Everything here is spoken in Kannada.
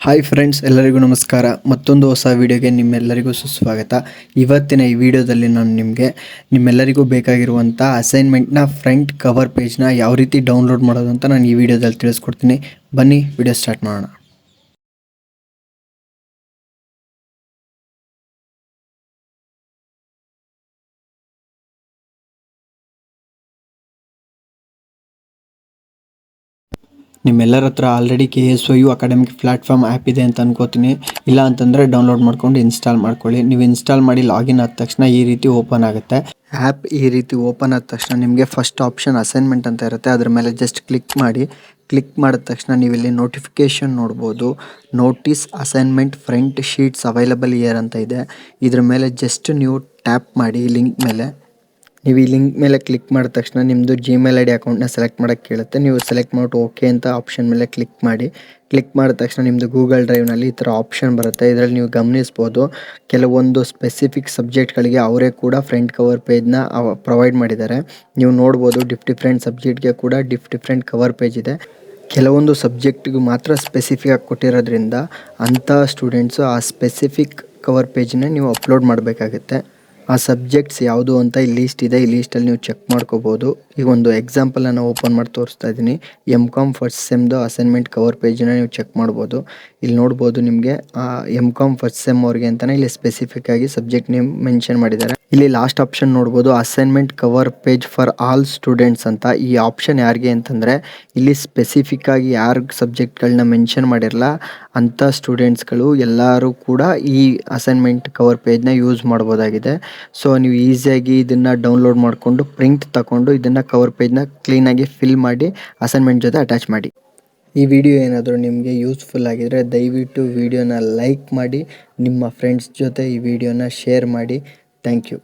ಹಾಯ್ ಫ್ರೆಂಡ್ಸ್, ಎಲ್ಲರಿಗೂ ನಮಸ್ಕಾರ. ಮತ್ತೊಂದು ಹೊಸ ವಿಡಿಯೋಗೆ ನಿಮ್ಮೆಲ್ಲರಿಗೂ ಸುಸ್ವಾಗತ. ಇವತ್ತಿನ ಈ ವಿಡಿಯೋದಲ್ಲಿ ನಾನು ನಿಮ್ಮೆಲ್ಲರಿಗೂ ಬೇಕಾಗಿರುವಂಥ ಅಸೈನ್ಮೆಂಟ್ನ ಫ್ರಂಟ್ ಕವರ್ ಪೇಜ್ನ ಯಾವ ರೀತಿ ಡೌನ್ಲೋಡ್ ಮಾಡೋದು ಅಂತ ನಾನು ಈ ವಿಡಿಯೋದಲ್ಲಿ ತಿಳಿಸ್ಕೊಡ್ತೀನಿ. ಬನ್ನಿ ವಿಡಿಯೋ ಸ್ಟಾರ್ಟ್ ಮಾಡೋಣ. ನಿಮ್ಮೆಲ್ಲರ ಹತ್ರ already KSYU academic platform app ಇದೆ ಅಂತ ಅನ್ಕೋತೀನಿ. ಇಲ್ಲ ಅಂತಂದರೆ ಡೌನ್ಲೋಡ್ ಮಾಡ್ಕೊಂಡು ಇನ್ಸ್ಟಾಲ್ ಮಾಡ್ಕೊಳ್ಳಿ. ನೀವು ಇನ್ಸ್ಟಾಲ್ ಮಾಡಿ ಲಾಗಿನ್ ಆದ ತಕ್ಷಣ ಈ ರೀತಿ ಓಪನ್ ಆಗುತ್ತೆ. ಆ್ಯಪ್ ಈ ರೀತಿ ಓಪನ್ ಆದ ತಕ್ಷಣ ನಿಮಗೆ ಫಸ್ಟ್ ಆಪ್ಷನ್ ಅಸೈನ್ಮೆಂಟ್ ಅಂತ ಇರುತ್ತೆ. ಅದ್ರ ಮೇಲೆ ಜಸ್ಟ್ ಕ್ಲಿಕ್ ಮಾಡಿ. ಕ್ಲಿಕ್ ಮಾಡಿದ ತಕ್ಷಣ ನೀವು ಇಲ್ಲಿ ನೋಟಿಫಿಕೇಷನ್ ನೋಡ್ಬೋದು. Notice assignment front sheets available year ಅಂತ ಇದೆ. ಇದ್ರ ಮೇಲೆ ಜಸ್ಟ್ ನೀವು ಟ್ಯಾಪ್ ಮಾಡಿ ಲಿಂಕ್ ಮೇಲೆ. ನೀವು ಈ ಲಿಂಕ್ ಮೇಲೆ ಕ್ಲಿಕ್ ಮಾಡಿದ ತಕ್ಷಣ ನಿಮ್ಮದು Gmail ID ಅಕೌಂಟ್ನ ಸೆಲೆಕ್ಟ್ ಮಾಡೋಕ್ಕೆ ಕೇಳುತ್ತೆ. ನೀವು ಸೆಲೆಕ್ಟ್ ಮಾಡಿಬಿಟ್ಟು ಓಕೆ ಅಂತ ಆಪ್ಷನ್ ಮೇಲೆ ಕ್ಲಿಕ್ ಮಾಡಿ. ಕ್ಲಿಕ್ ಮಾಡಿದ ತಕ್ಷಣ ನಿಮ್ಮದು ಗೂಗಲ್ ಡ್ರೈವ್ನಲ್ಲಿ ಈ ಥರ ಆಪ್ಷನ್ ಬರುತ್ತೆ. ಇದರಲ್ಲಿ ನೀವು ಗಮನಿಸ್ಬೋದು, ಕೆಲವೊಂದು ಸ್ಪೆಸಿಫಿಕ್ ಸಬ್ಜೆಕ್ಟ್ಗಳಿಗೆ ಅವರೇ ಕೂಡ ಫ್ರಂಟ್ ಕವರ್ ಪೇಜ್ನ ಪ್ರೊವೈಡ್ ಮಾಡಿದ್ದಾರೆ. ನೀವು ನೋಡ್ಬೋದು ಡಿಫ್ರೆಂಟ್ ಸಬ್ಜೆಕ್ಟ್ಗೆ ಕೂಡ ಡಿಫ್ರೆಂಟ್ ಕವರ್ ಪೇಜ್ ಇದೆ. ಕೆಲವೊಂದು ಸಬ್ಜೆಕ್ಟಿಗೂ ಮಾತ್ರ ಸ್ಪೆಸಿಫಿಕ್ ಆಗಿ ಕೊಟ್ಟಿರೋದ್ರಿಂದ ಅಂಥ ಸ್ಟೂಡೆಂಟ್ಸು ಆ ಸ್ಪೆಸಿಫಿಕ್ ಕವರ್ ಪೇಜ್ನ ನೀವು ಅಪ್ಲೋಡ್ ಮಾಡಬೇಕಾಗುತ್ತೆ. ಆ ಸಬ್ಜೆಕ್ಟ್ಸ್ ಯಾವುದು ಅಂತ ಈ ಲೀಸ್ಟ್ ಇದೆ. ಈ ಲೀಸ್ಟಲ್ಲಿ ನೀವು ಚೆಕ್ ಮಾಡ್ಕೋಬೋದು. ಈಗ ಒಂದು ಎಕ್ಸಾಂಪಲನ್ನು ಓಪನ್ ಮಾಡಿ ತೋರಿಸ್ತಾ ಇದ್ದೀನಿ. MCOM ಫಸ್ಟ್ ಸೆಮ್ದು ಅಸೈನ್ಮೆಂಟ್ ಕವರ್ ಪೇಜನ್ನ ನೀವು ಚೆಕ್ ಮಾಡ್ಬೋದು. ಇಲ್ಲಿ ನೋಡ್ಬೋದು ನಿಮಗೆ MCOM ಫಸ್ಟ್ ಸೆಮ್ ಅವ್ರಿಗೆ ಅಂತಲೇ ಇಲ್ಲಿ ಸ್ಪೆಸಿಫಿಕ್ ಆಗಿ ಸಬ್ಜೆಕ್ಟ್ ನೇಮ್ ಮೆನ್ಷನ್ ಮಾಡಿದ್ದಾರೆ. ಇಲ್ಲಿ ಲಾಸ್ಟ್ ಆಪ್ಷನ್ ನೋಡ್ಬೋದು, assignment cover page for all students ಅಂತ. ಈ ಆಪ್ಷನ್ ಯಾರಿಗೆ ಅಂತಂದರೆ ಇಲ್ಲಿ ಸ್ಪೆಸಿಫಿಕ್ ಆಗಿ ಯಾರು ಸಬ್ಜೆಕ್ಟ್ಗಳನ್ನ ಮೆನ್ಷನ್ ಮಾಡಿರಲ್ಲ ಅಂಥ ಸ್ಟೂಡೆಂಟ್ಸ್ಗಳು ಎಲ್ಲರೂ ಕೂಡ ಈ ಅಸೈನ್ಮೆಂಟ್ ಕವರ್ ಪೇಜ್ನ ಯೂಸ್ ಮಾಡ್ಬೋದಾಗಿದೆ. ಸೊ ನೀವು ಈಸಿಯಾಗಿ ಇದನ್ನು ಡೌನ್ಲೋಡ್ ಮಾಡಿಕೊಂಡು ಪ್ರಿಂಟ್ ತಗೊಂಡು ಇದನ್ನು ಕವರ್ ಪೇಜ್ನ ಕ್ಲೀನಾಗಿ ಫಿಲ್ ಮಾಡಿ ಅಸೈನ್ಮೆಂಟ್ ಜೊತೆ ಅಟ್ಯಾಚ್ ಮಾಡಿ. ಈ ವಿಡಿಯೋ ಏನಾದರೂ ನಿಮಗೆ ಯೂಸ್ಫುಲ್ ಆಗಿದರೆ ದಯವಿಟ್ಟು ವಿಡಿಯೋನ ಲೈಕ್ ಮಾಡಿ, ನಿಮ್ಮ ಫ್ರೆಂಡ್ಸ್ ಜೊತೆ ಈ ವಿಡಿಯೋನ ಶೇರ್ ಮಾಡಿ. Thank you.